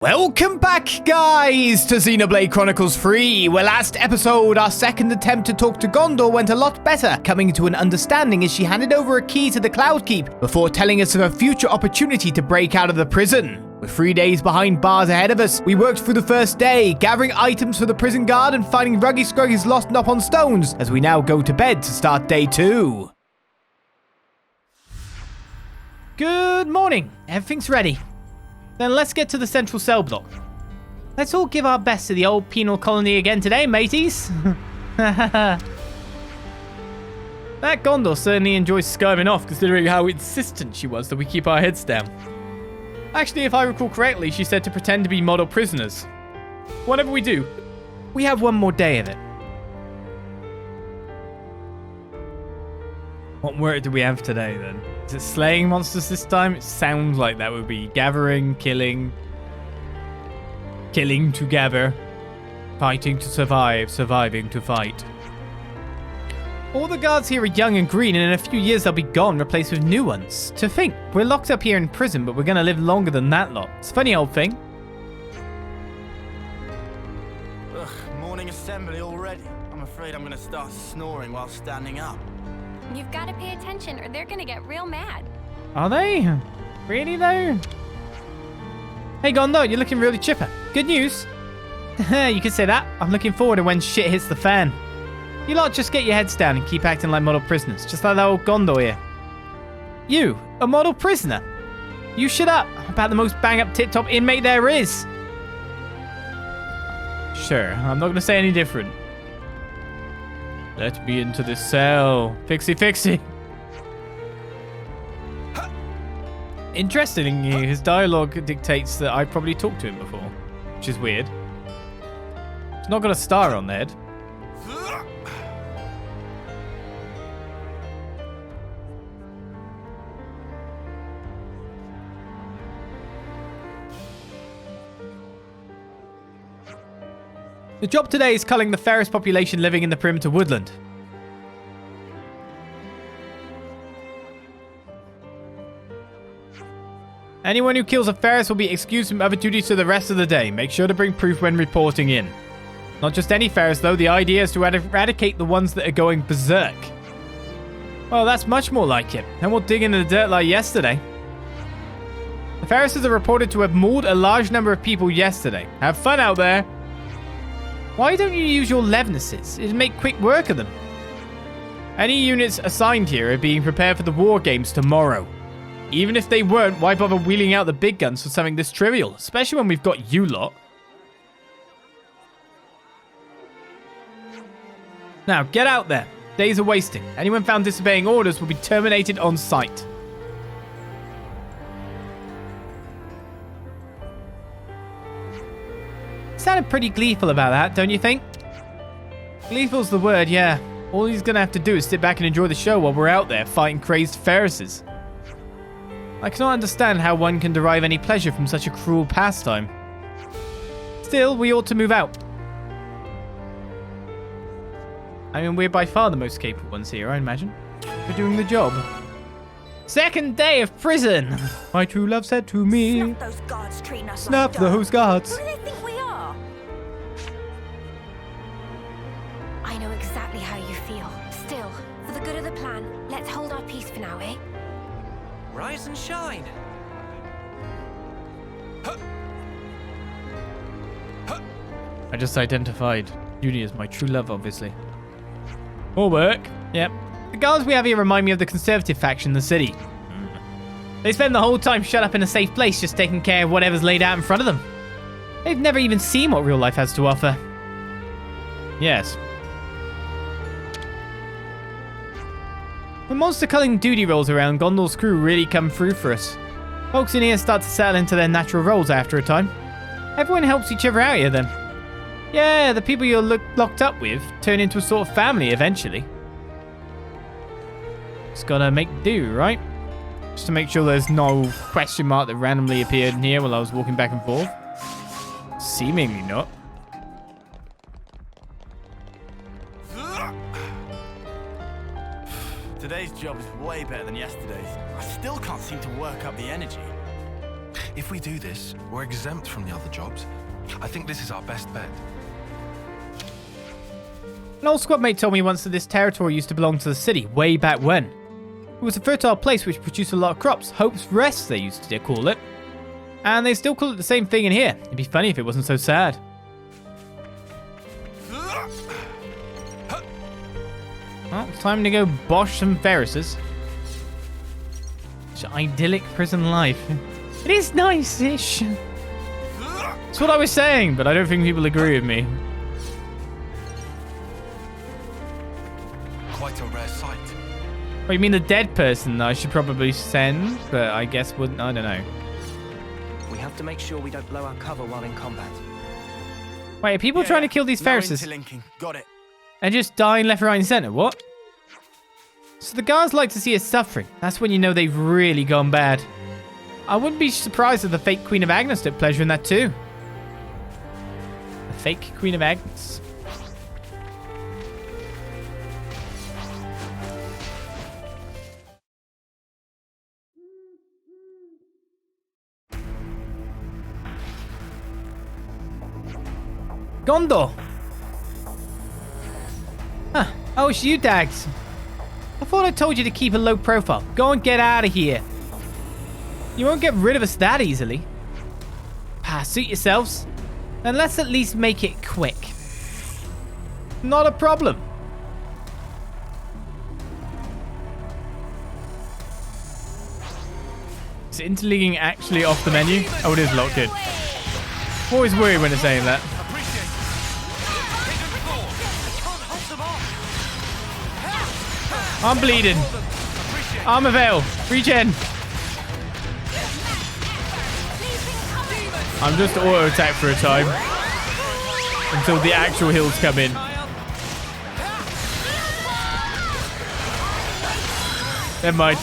Welcome back, guys, to Xenoblade Chronicles 3, where last episode, our second attempt to talk to Gondor went a lot better, coming to an understanding as she handed over a key to the Cloud Keep before telling us of a future opportunity to break out of the prison. With 3 days behind bars ahead of us, we worked through the first day, gathering items for the prison guard and finding Ruggy Scruggy's lost up on stones, as we now go to bed to start day 2. Good morning. Everything's ready. Then let's get to the central cell block. Let's all give our best to the old penal colony again today, mateys. That Gondor certainly enjoys skirming off, considering how insistent she was that we keep our heads down. Actually, if I recall correctly, she said to pretend to be model prisoners. Whatever we do, we have one more day of it. What work do we have today, then? Is it slaying monsters this time? It sounds like that would be gathering, killing to gather, fighting to survive, surviving to fight. All the guards here are young and green, and in a few years they'll be gone, replaced with new ones. To think, we're locked up here in prison, but we're going to live longer than that lot. It's a funny old thing. Ugh, morning assembly already. I'm afraid I'm going to start snoring while standing up. You've got to pay attention or they're going to get real mad. Are they? Really, though? Hey, Gondor, you're looking really chipper. Good news. You can say that. I'm looking forward to when shit hits the fan. You lot just get your heads down and keep acting like model prisoners, just like that old Gondor here. You, a model prisoner? You shut up. I'm about the most bang-up tip-top inmate there is. Sure, I'm not going to say any different. Let me into this cell. Fixie. Interestingly, his dialogue dictates that I've probably talked to him before, which is weird. It's not got a star on the head. The job today is culling the Ferris population living in the perimeter woodland. Anyone who kills a Ferris will be excused from other duties for the rest of the day. Make sure to bring proof when reporting in. Not just any Ferris, though. The idea is to eradicate the ones that are going berserk. Well, that's much more like it. And we'll dig into the dirt like yesterday. The Ferrises are reported to have mauled a large number of people yesterday. Have fun out there. Why don't you use your Levnesses? It'd make quick work of them. Any units assigned here are being prepared for the war games tomorrow. Even if they weren't, why bother wheeling out the big guns for something this trivial? Especially when we've got you lot. Now, get out there. Days are wasting. Anyone found disobeying orders will be terminated on sight. Sounded pretty gleeful about that, don't you think? Gleeful's the word, yeah. All he's gonna have to do is sit back and enjoy the show while we're out there fighting crazed Ferrises. I cannot understand how one can derive any pleasure from such a cruel pastime. Still, we ought to move out. I mean, we're by far the most capable ones here, I imagine. We're doing the job. Second day of prison! My true love said to me... Snuff those guards treating us Snuff like dogs. those guards. Who do they think we are? I know exactly how you feel. Still, for the good of the plan, let's hold our peace for now, eh? Rise and shine. I just identified Judy as my true love, obviously. More work. Yep. The guards we have here remind me of the conservative faction in the city. They spend the whole time shut up in a safe place just taking care of whatever's laid out in front of them. They've never even seen what real life has to offer. Yes. When monster culling duty rolls around, Gondor's crew really come through for us. Folks in here start to settle into their natural roles after a time. Everyone helps each other out here then. Yeah, the people you're locked up with turn into a sort of family eventually. Just gotta make do, right? Just to make sure there's no question mark that randomly appeared in here while I was walking back and forth. Seemingly not. Today's job is way better than yesterday's. I still can't seem to work up the energy. If we do this, we're exempt from the other jobs. I think this is our best bet. An old squad mate told me once that this territory used to belong to the city way back when. It was a fertile place which produced a lot of crops. Hope's Rest, they used to call it. And they still call it the same thing in here. It'd be funny if it wasn't so sad. Well, it's time to go bosh some Ferrises. Such idyllic prison life. It is nice-ish. That's what I was saying, but I don't think people agree with me. Quite a rare sight. Oh, you mean the dead person that I should probably send, but I guess wouldn't. I don't know. We have to make sure we don't blow our cover while in combat. Wait, are people trying to kill these No Ferrises interlinking. Got it. and just dying left, right, and center? What? So the guards like to see us suffering. That's when you know they've really gone bad. I wouldn't be surprised if the fake Queen of Agnes took pleasure in that too. The fake Queen of Agnes. Gondo! Huh. Oh, it's you, Dags. I thought I told you to keep a low profile. Go and get out of here. You won't get rid of us that easily. Suit yourselves. And let's at least make it quick. Not a problem. Is interlinking actually off the menu? Oh, it is locked in. I'm always worried when it's saying that. I'm bleeding. Arm avail. Regen. I'm just auto attack for a time. Until the actual heals come in. Never mind.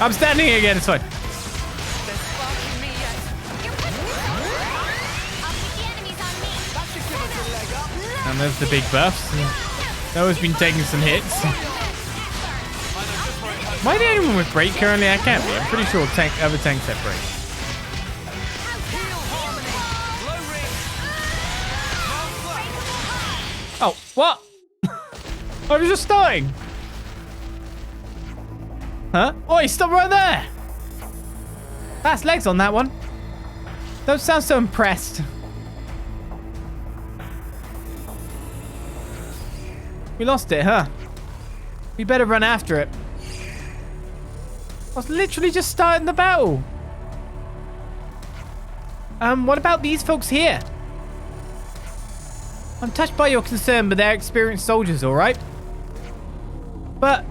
I'm standing again, it's fine. And there's the big buffs. Noah's been taking some hits. Am I the only one with break currently? I can't be. I'm pretty sure other tanks have break. Oh, what? I was just starting. Huh? Oh, he stopped right there. Fast legs on that one. Don't sound so impressed. We lost it, huh? We better run after it. I was literally just starting the battle. What about these folks here? I'm touched by your concern, but they're experienced soldiers, all right? But...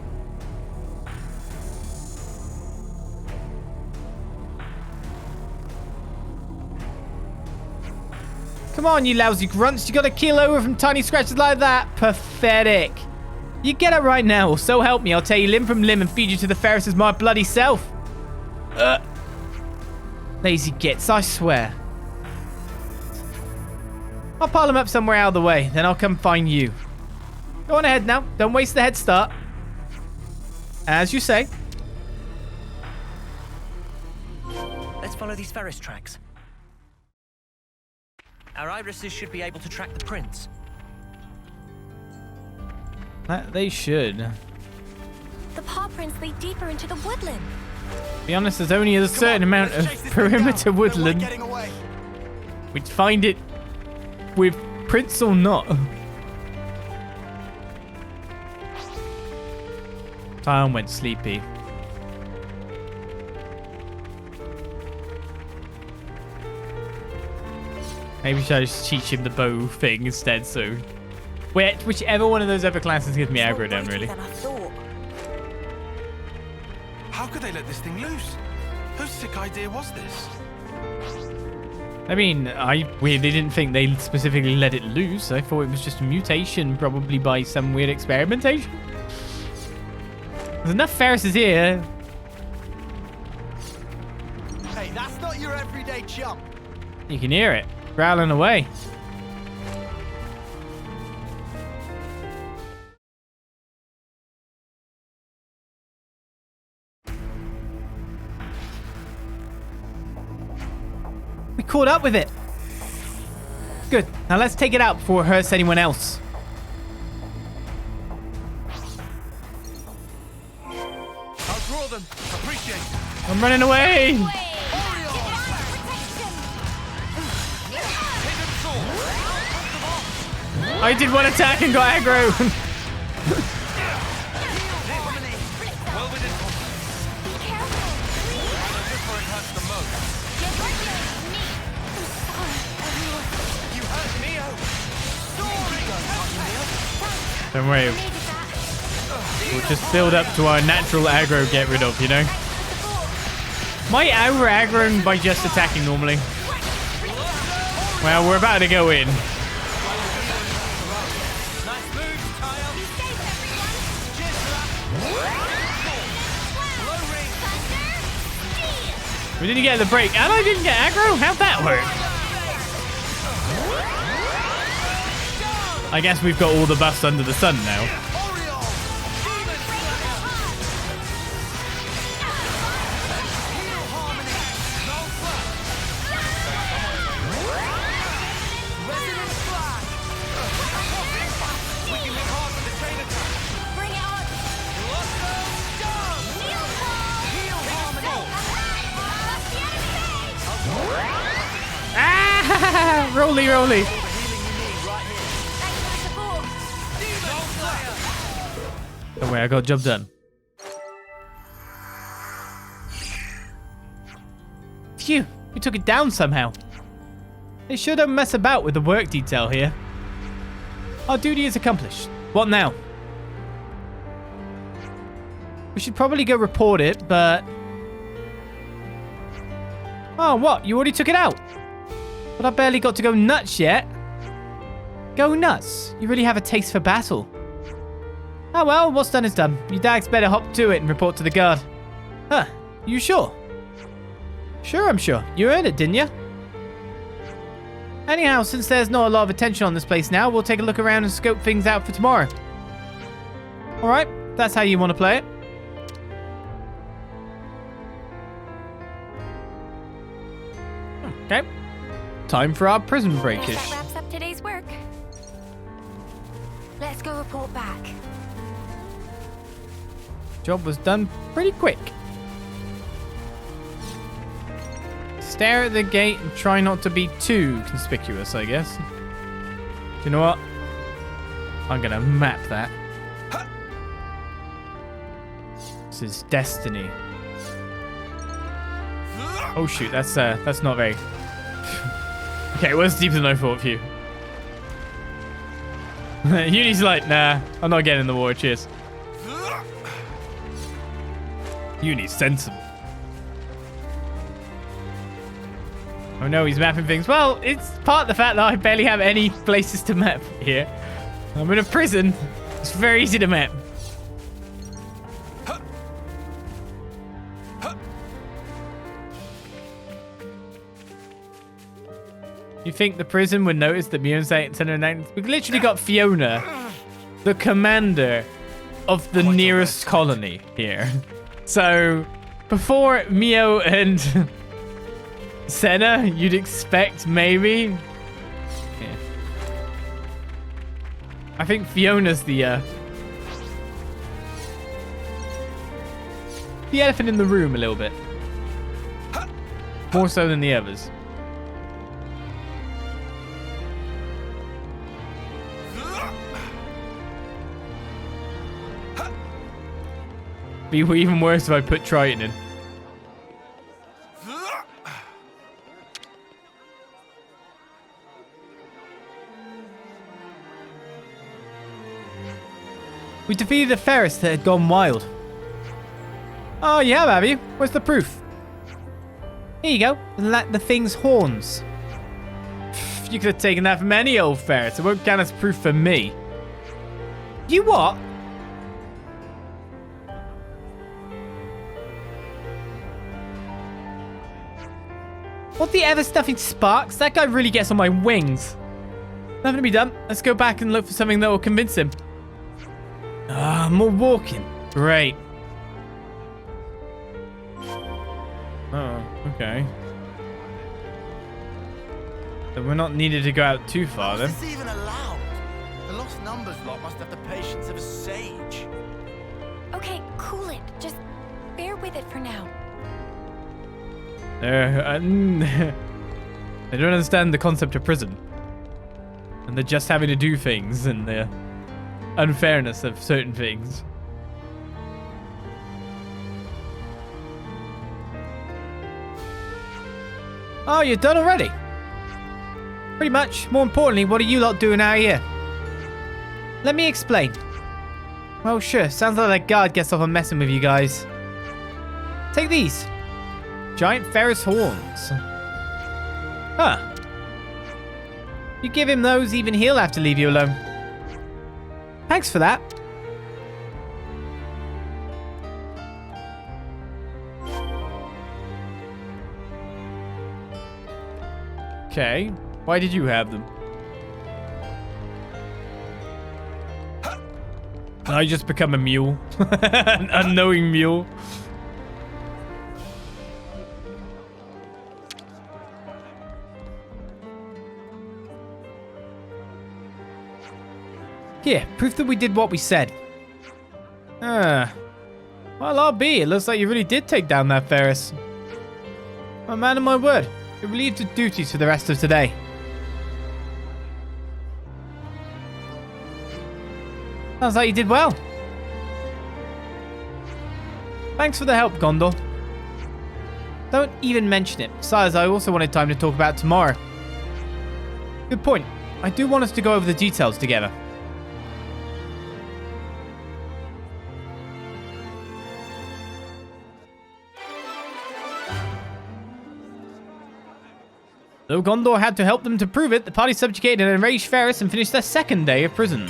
Come on, you lousy grunts. You got to keel over from tiny scratches like that. Pathetic. You get it right now, or so help me. I'll tear you limb from limb and feed you to the Ferris as my bloody self. Lazy gits, I swear. I'll pile them up somewhere out of the way, then I'll come find you. Go on ahead now. Don't waste the head start. As you say. Let's follow these Ferris tracks. Our irises should be able to track the prints. They should. The paw prints lead deeper into the woodland. To be honest, there's only a certain amount of perimeter woodland. We'd find it with prints or not. Time went sleepy. Maybe should I just teach him the bow thing instead, so... Whichever one of those other classes gives me aggro down, really. How could they let this thing loose? Whose sick idea was this? I mean, I weirdly didn't think they specifically let it loose. I thought it was just a mutation, probably by some weird experimentation. There's enough Ferrises here. Hey, that's not your everyday chump. You can hear it. Growling away. We caught up with it. Good. Now let's take it out before it hurts anyone else. I'll draw them. Appreciate it. I'm running away. I did one attack and got aggro. Well within. Just where it hurts the most. You hurt Neo. Don't worry. We'll just build up to our natural aggro get rid of, you know? My aggroing by just attacking normally. Well, we're about to go in. We didn't get the break, and I didn't get aggro? How'd that work? I guess we've got all the buffs under the sun now. Ah! Roly, roly. Don't worry, I got the job done. Phew, we took it down somehow. They sure don't mess about with the work detail here. Our duty is accomplished. What now? We should probably go report it, but... Oh, what? You already took it out? But I barely got to go nuts yet. Go nuts? You really have a taste for battle. Oh well, what's done is done. You dags better hop to it and report to the guard. Huh, you sure? Sure, I'm sure. You earned it, didn't you? Anyhow, since there's not a lot of attention on this place now, we'll take a look around and scope things out for tomorrow. Alright, that's how you want to play it. Okay. Time for our prison breakish. That wraps up today's work. Let's go report back. Job was done pretty quick. Stare at the gate and try not to be too conspicuous, I guess. Do you know what? I'm gonna map that. This is destiny. Oh shoot, that's not very... Okay, it was deeper than I thought for you. Uni's like, nah, I'm not getting in the war, cheers. Uni, send some. Oh no, he's mapping things. Well, it's part of the fact that I barely have any places to map here. I'm in a prison. It's very easy to map. You think the prison would notice that Mio's we've literally got Fiona, the commander of the nearest colony here. So, before Mio and Senna, you'd expect maybe. Yeah. I think Fiona's the elephant in the room a little bit. More so than the others. Be even worse if I put Triton in. We defeated a Ferris that had gone wild. Oh, you have you? Where's the proof? Here you go. The thing's horns. You could have taken that from any old Ferris. It won't count as proof for me. You what? What the ever stuffing sparks? That guy really gets on my wings. Nothing to be done. Let's go back and look for something that will convince him. Ah, more walking. Great. Oh, okay. So we're not needed to go out too How far is then. this even allowed? The Lost Numbers lot must have the patience of a sage. Okay, cool it. Just bear with it for now. They don't understand the concept of prison. And they're just having to do things and the unfairness of certain things. Oh, you're done already? Pretty much. More importantly, what are you lot doing out here? Let me explain. Well, sure. Sounds like that guard gets off on messing with you guys. Take these. Giant Ferris horns. Huh. You give him those, even he'll have to leave you alone. Thanks for that. Okay. Why did you have them? I just become a mule. An unknowing mule. Here, proof that we did what we said. Well, I'll be. It looks like you really did take down that Ferris. Oh, man of my word. It relieved of duties for the rest of today. Sounds like you did well. Thanks for the help, Gondor. Don't even mention it. Besides, I also wanted time to talk about tomorrow. Good point. I do want us to go over the details together. Though Gondor had to help them to prove it, the party subjugated an enraged Ferris and finished their second day of prison.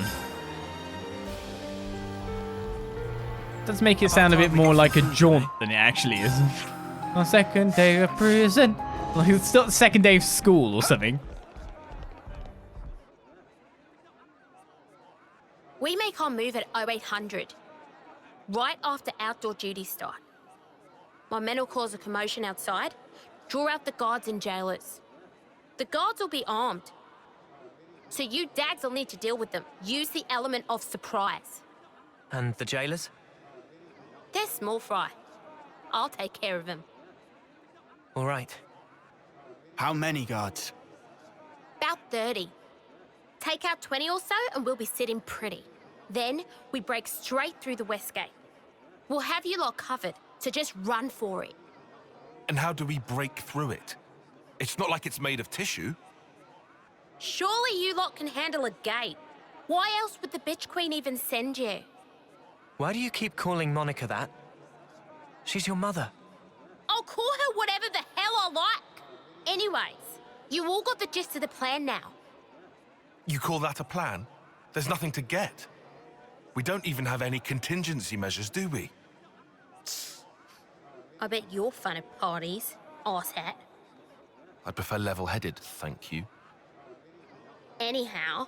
Does make it sound a bit more like a jaunt than it actually is. Our second day of prison. Like it's still the second day of school or something. We make our move at 0800, right after outdoor duties start. My men will cause a commotion outside, draw out the guards and jailers. The guards will be armed, so you dags will need to deal with them. Use the element of surprise. And the jailers? They're small fry. I'll take care of them. All right. How many guards? About 30. Take out 20 or so and we'll be sitting pretty. Then we break straight through the west gate. We'll have you lot covered, so just run for it. And how do we break through it? It's not like it's made of tissue. Surely you lot can handle a gate. Why else would the bitch queen even send you? Why do you keep calling Monica that? She's your mother. I'll call her whatever the hell I like. Anyways, you all got the gist of the plan now. You call that a plan? There's nothing to get. We don't even have any contingency measures, do we? I bet you're fun at parties, arsehat. I prefer level-headed, thank you. Anyhow,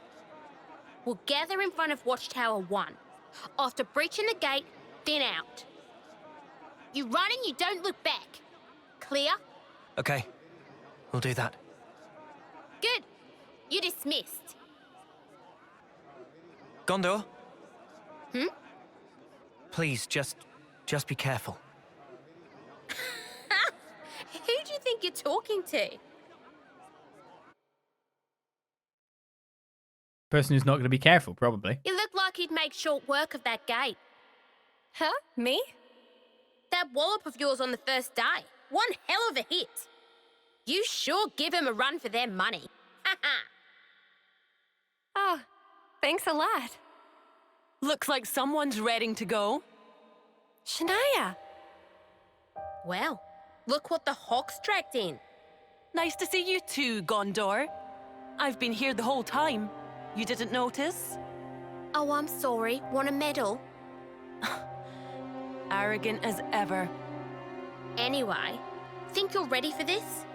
we'll gather in front of Watchtower 1. After breaching the gate, then out. You run and you don't look back. Clear? Okay, we'll do that. Good. You're dismissed. Gondor? Hmm? Please, just be careful. Who do you think you're talking to? Person who's not going to be careful, probably. You look like you'd make short work of that gate. Huh? Me? That wallop of yours on the first day. One hell of a hit. You sure give him a run for their money. Oh, thanks a lot. Looks like someone's ready to go. Shania, Well, look what the Hawks dragged in. nice to see you too, Gondor. I've been here the whole time. You didn't notice? Oh, I'm sorry. Want a medal? Arrogant as ever. Anyway, think you're ready for this?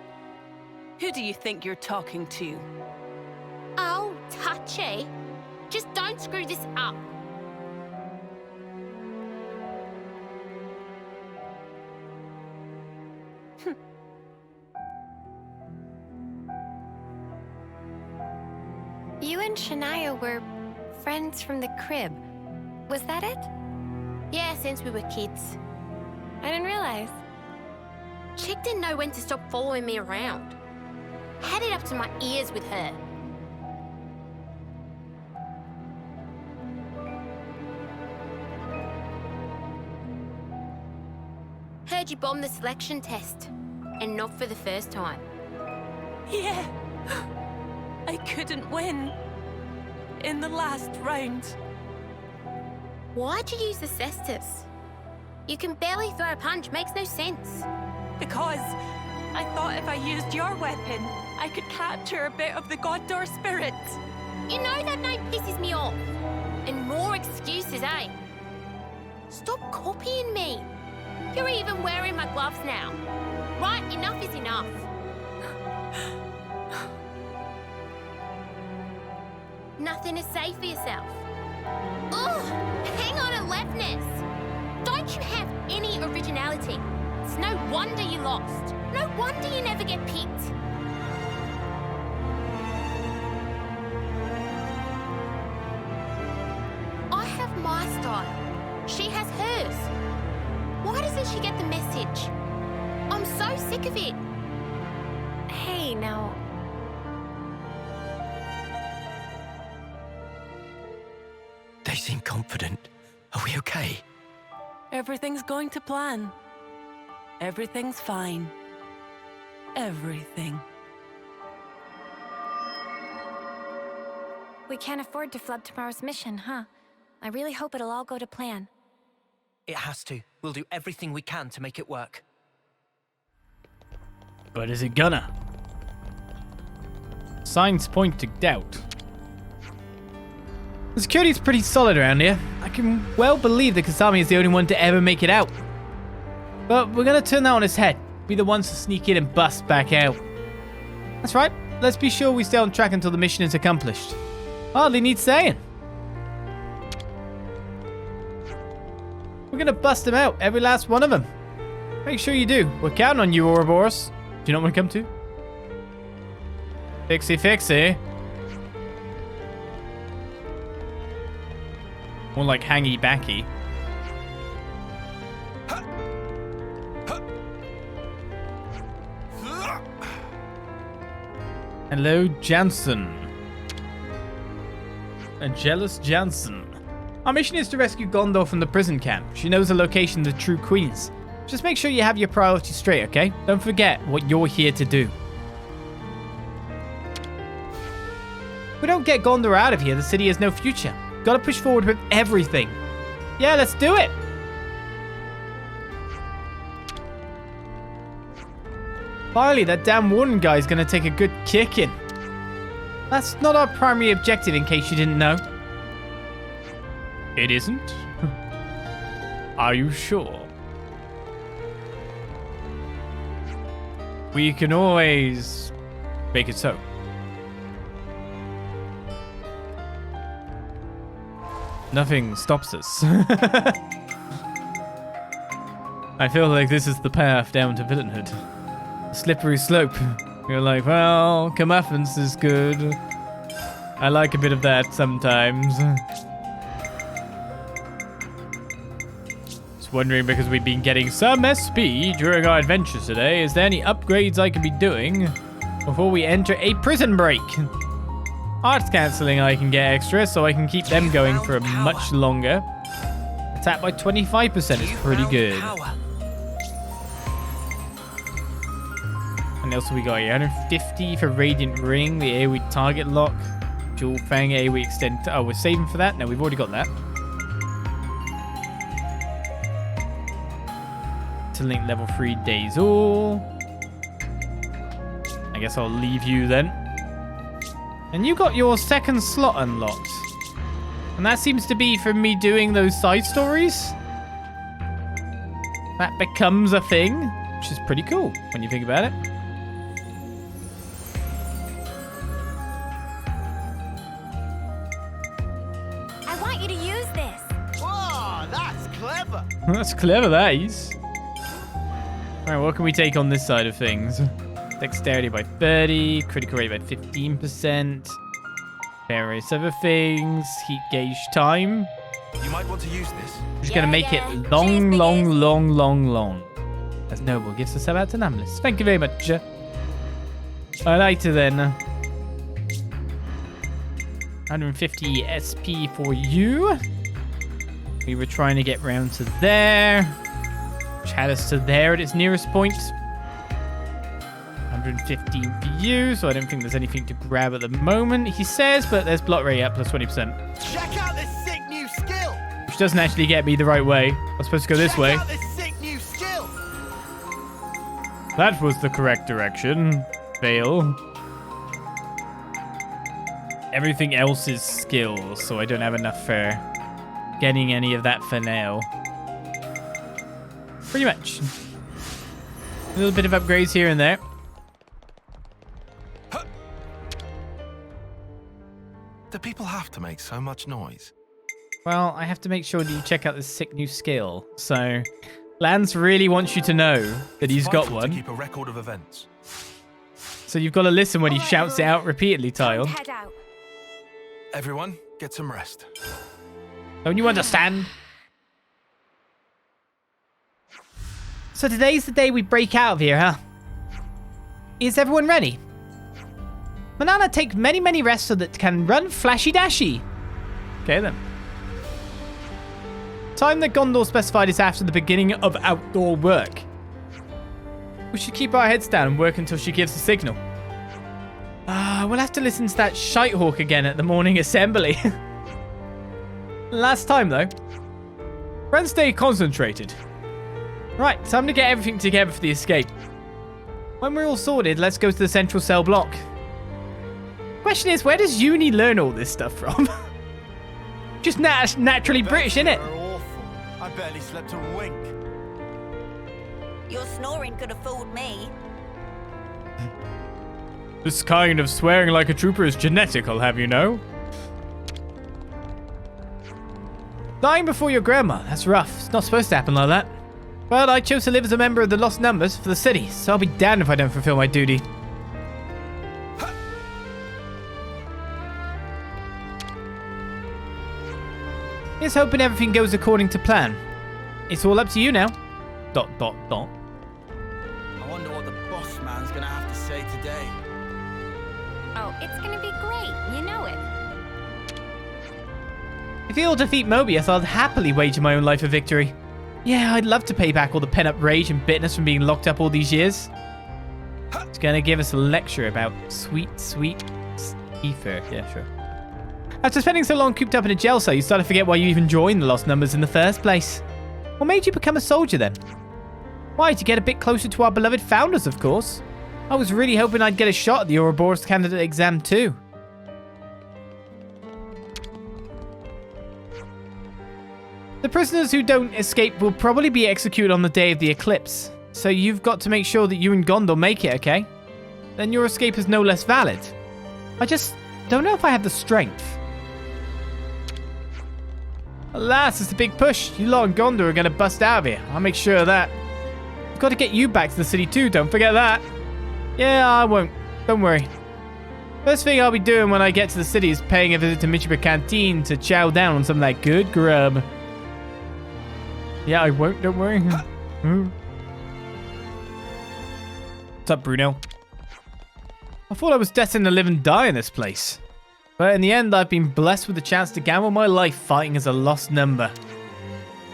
Who do you think you're talking to? Oh, touchy. Just don't screw this up. You and Shania were friends from the crib. Was that it? Yeah, since we were kids. I didn't realize. Chick didn't know when to stop following me around. Had it up to my ears with her. Heard you bombed the selection test, and not for the first time. Yeah. I couldn't win. In the last round. Why'd you use the cestus? You can barely throw a punch, makes no sense. Because I thought if I used your weapon, I could capture a bit of the Goddor spirit. You know that name pisses me off. And more excuses, eh? Stop copying me. You're even wearing my gloves now. Right, enough is enough. Nothing to say for yourself. Ugh, hang on, Alephnis. Don't you have any originality? It's no wonder you lost. No wonder you never get picked. I have my style. She has hers. Why doesn't she get the message? I'm so sick of it. Hey, now. They seem confident. Are we okay? Everything's going to plan. Everything's fine. Everything. We can't afford to flub tomorrow's mission, huh? I really hope it'll all go to plan. It has to. We'll do everything we can to make it work. But is it gonna? Signs point to doubt. The security's pretty solid around here. I can well believe that Kasami is the only one to ever make it out. But we're gonna turn that on its head. Be the ones to sneak in and bust back out. That's right. Let's be sure we stay on track until the mission is accomplished. Hardly needs saying. We're gonna bust them out, every last one of them. Make sure you do. We're counting on you, Ouroboros. Do you not want to come too? Fixie fixie. More like hangy backy. Hello, Jansen. A jealous Jansen. Our mission is to rescue Gondor from the prison camp. She knows the location of the true queens. Just make sure you have your priorities straight, okay? Don't forget what you're here to do. If we don't get Gondor out of here, the city has no future. Gotta push forward with everything. Yeah, let's do it. Finally, that damn warden guy's gonna take a good kicking. That's not our primary objective, in case you didn't know. It isn't? Are you sure? We can always make it so. Nothing stops us. I feel like this is the path down to villainhood. A slippery slope. You're like, well, comeuppance is good. I like a bit of that sometimes. Just wondering, because we've been getting some SP during our adventures today, is there any upgrades I could be doing before we enter a prison break? Arts cancelling I can get extra, so I can keep them going for much longer. Attack by 25% is pretty good. And else we got here? 150 for Radiant Ring, the AoE target lock, Dual Fang AoE extend. Oh, we're saving for that? No, we've already got that. To link level 3 Days All. I guess I'll leave you then. And you got your second slot unlocked. And that seems to be from me doing those side stories. That becomes a thing, which is pretty cool when you think about it. I want you to use this. Whoa, that's clever. That's clever, that is. Alright, what can we take on this side of things? Dexterity by 30, critical rate by 15%. Various other things. Heat gauge time. You might want to use this. Just gonna make it long, long, long, long, long. As Noble gives us about to Namlis. Thank you very much. Alrighty then. 150 SP for you. We were trying to get round to there, which had us to there at its nearest point. 115 for you, so I don't think there's anything to grab at the moment, he says, but there's block rate up plus 20%. Check out this sick new skill! Which doesn't actually get me the right way. I was supposed to go this way. Check out this sick new skill! That was the correct direction. Fail. Everything else is skills, so I don't have enough for getting any of that for now. Pretty much. A little bit of upgrades here and there. Do people have to make so much noise? Well, I have to make sure that you check out this sick new skill. So, Lance really wants you to know that he's got Vital one. to keep a record of events. So you've got to listen when he shouts it out repeatedly, Tile. Head out. Everyone, get some rest. Don't you understand? So today's the day we break out of here, huh? Is everyone ready? Manana take many, many rests so that can run flashy dashy. Okay then. Time that Gondor specified is after the beginning of outdoor work. We should keep our heads down and work until she gives the signal. We'll have to listen to that shitehawk again at the morning assembly. Last time though. Friends, stay concentrated. Right, time to get everything together for the escape. When we're all sorted, let's go to the central cell block. Question is, where does Uni learn all this stuff from? Just naturally British, innit? They're awful. I barely slept a wink. Your snoring could have fooled me. This kind of swearing like a trooper is genetic, I'll have you know. Dying before your grandma, that's rough. It's not supposed to happen like that. But I chose to live as a member of the Lost Numbers for the city, so I'll be damned if I don't fulfill my duty. Here's hoping everything goes according to plan. It's all up to you now. ... I wonder what the boss man's gonna have to say today. Oh, it's gonna be great. You know it. If you'll defeat Mobius, I'll happily wager my own life for victory. Yeah, I'd love to pay back all the pent-up rage and bitterness from being locked up all these years. It's gonna give us a lecture about sweet, sweet ether. Yeah, sure. After spending so long cooped up in a jail cell, you start to forget why you even joined the Lost Numbers in the first place. What made you become a soldier then? Why, to get a bit closer to our beloved founders, of course. I was really hoping I'd get a shot at the Ouroboros candidate exam too. The prisoners who don't escape will probably be executed on the day of the eclipse, so you've got to make sure that you and Gondor make it, okay? Then your escape is no less valid. I just don't know if I have the strength. Alas, it's a big push. You lot and Gondor are going to bust out of here. I'll make sure of that. I've got to get you back to the city too, don't forget that. Yeah, I won't. Don't worry. First thing I'll be doing when I get to the city is paying a visit to Michiba Canteen to chow down on some of that good grub. Yeah, I won't, don't worry. What's up, Bruno? I thought I was destined to live and die in this place. But in the end, I've been blessed with the chance to gamble my life fighting as a lost number.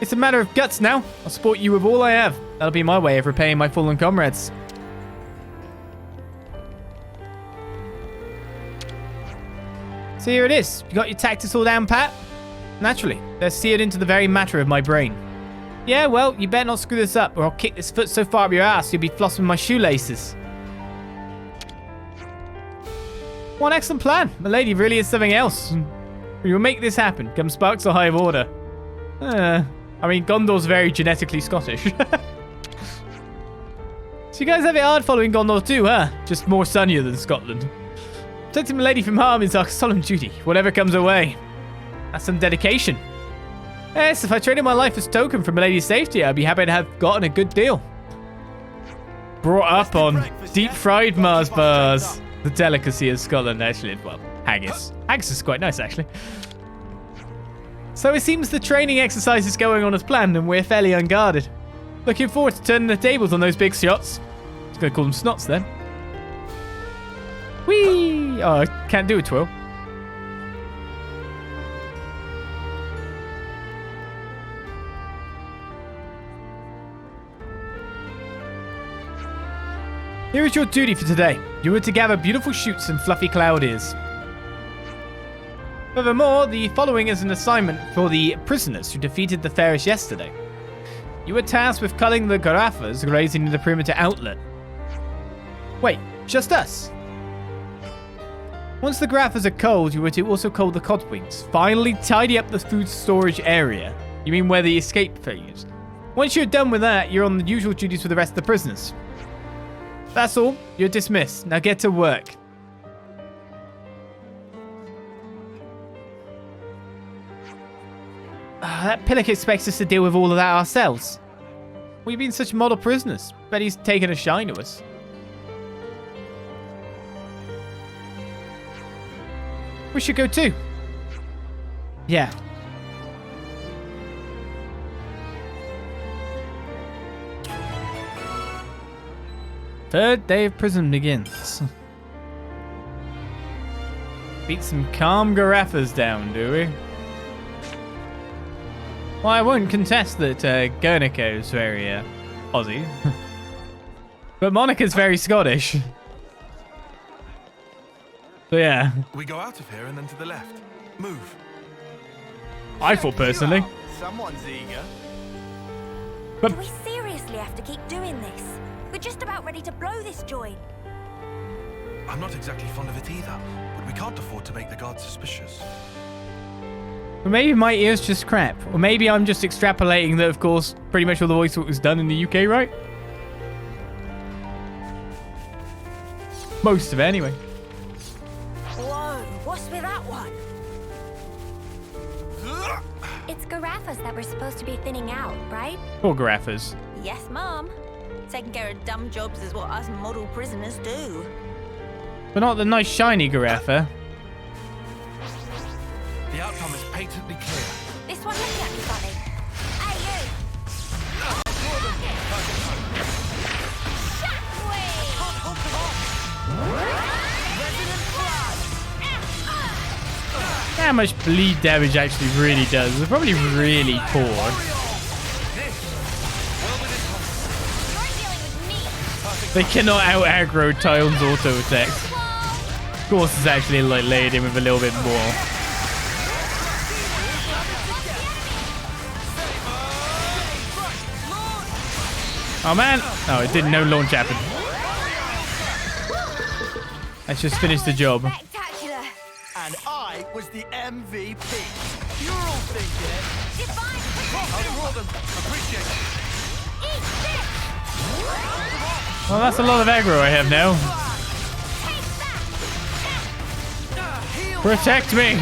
It's a matter of guts now. I'll support you with all I have. That'll be my way of repaying my fallen comrades. So here it is. You got your tactics all down, Pat? Naturally, they're seared into the very matter of my brain. Yeah, well, you better not screw this up, or I'll kick this foot so far up your ass you'll be flossing my shoelaces. What an excellent plan. My lady really is something else. We will make this happen, come sparks or high of order. I mean, Gondor's very genetically Scottish. So you guys have it hard following Gondor too, huh? Just more sunnier than Scotland. Protecting my lady from harm is our solemn duty, whatever comes our way. That's some dedication. Yes, if I traded my life as token for my lady's safety, I'd be happy to have gotten a good deal. Brought up on deep-fried Mars bars. The delicacy of Scotland, actually. Well, haggis. Haggis is quite nice, actually. So it seems the training exercise is going on as planned, and we're fairly unguarded. Looking forward to turning the tables on those big shots. I was going to call them snots then. Whee! Oh, I can't do a twirl. Here is your duty for today. You are to gather beautiful shoots and fluffy cloud ears. Furthermore, the following is an assignment for the prisoners who defeated the Ferris yesterday. You are tasked with culling the giraffes grazing in the perimeter outlet. Wait, just us? Once the giraffes are culled, you are to also cull the codwings. Finally, tidy up the food storage area. You mean where the escape phase? Once you're done with that, you're on the usual duties for the rest of the prisoners. That's all. You're dismissed. Now get to work. That pillock expects us to deal with all of that ourselves. We've been such model prisoners. Bet he's taken a shine to us. We should go too. Yeah. Third day of prison begins. Beat some calm giraffes down, do we? Well, I won't contest that Guernico's very Aussie. But Monica's very Scottish. So yeah. We go out of here and then to the left. Move. I thought personally. Someone's eager. Do we seriously have to keep doing this? We're just about ready to blow this joint. I'm not exactly fond of it either, but we can't afford to make the guards suspicious. Or maybe my ear's just crap. Or maybe I'm just extrapolating that, of course, pretty much all the voice work was done in the UK, right? Most of it, anyway. Whoa, what's with that one? It's giraffes that we're supposed to be thinning out, right? Poor giraffes. Yes, Mum. Taking care of dumb jobs is what us model prisoners do. But not the nice shiny giraffe. The outcome is patently clear. This one looking at me funny. Hey, you! How much bleed damage actually really does? It's probably really poor. They cannot out-aggro Tyon's auto attacks. Of course, it's actually like laid in with a little bit more. Oh man! Oh, it didn't know launch happened. Let's just finish the job. Spectacular! And I was the MVP. You're all thinking it. Divine I'll draw them. Appreciate it. Eat this! Well, that's a lot of aggro I have now. Protect me!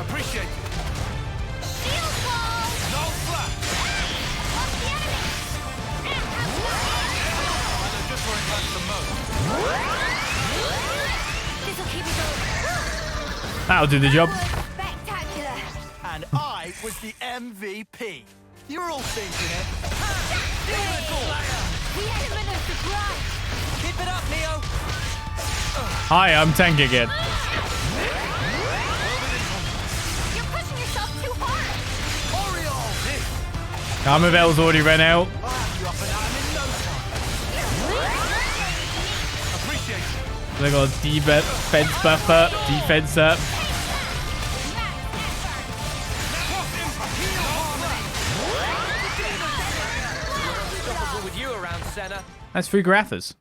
Appreciate it. Shield wall! No flat. Off the enemy! I know just where it hurts the most. This'll keep me going. That'll do the job. Spectacular! And I was the MVP. You're all thinking it. The element of surprise! Keep it up, Neo. Hi, I'm Tank again. You're pushing yourself too hard! Oriole! Armor Bell's already ran out. I'll have you up and at 'em in no time. Appreciate it. They got defense buff up, defense up. With you around, Senna. That's 3 giraffes.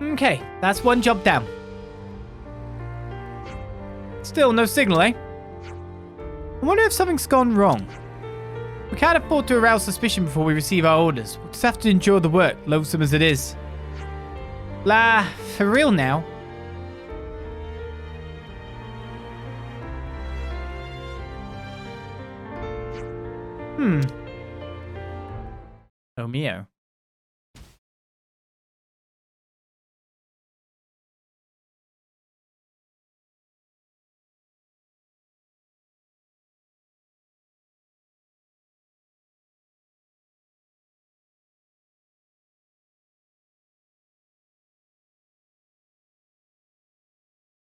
Okay, that's 1 job down. Still no signal, eh? I wonder if something's gone wrong. We can't afford to arouse suspicion before we receive our orders. We'll just have to endure the work, loathsome as it is. La, for real now. Oh, Mio.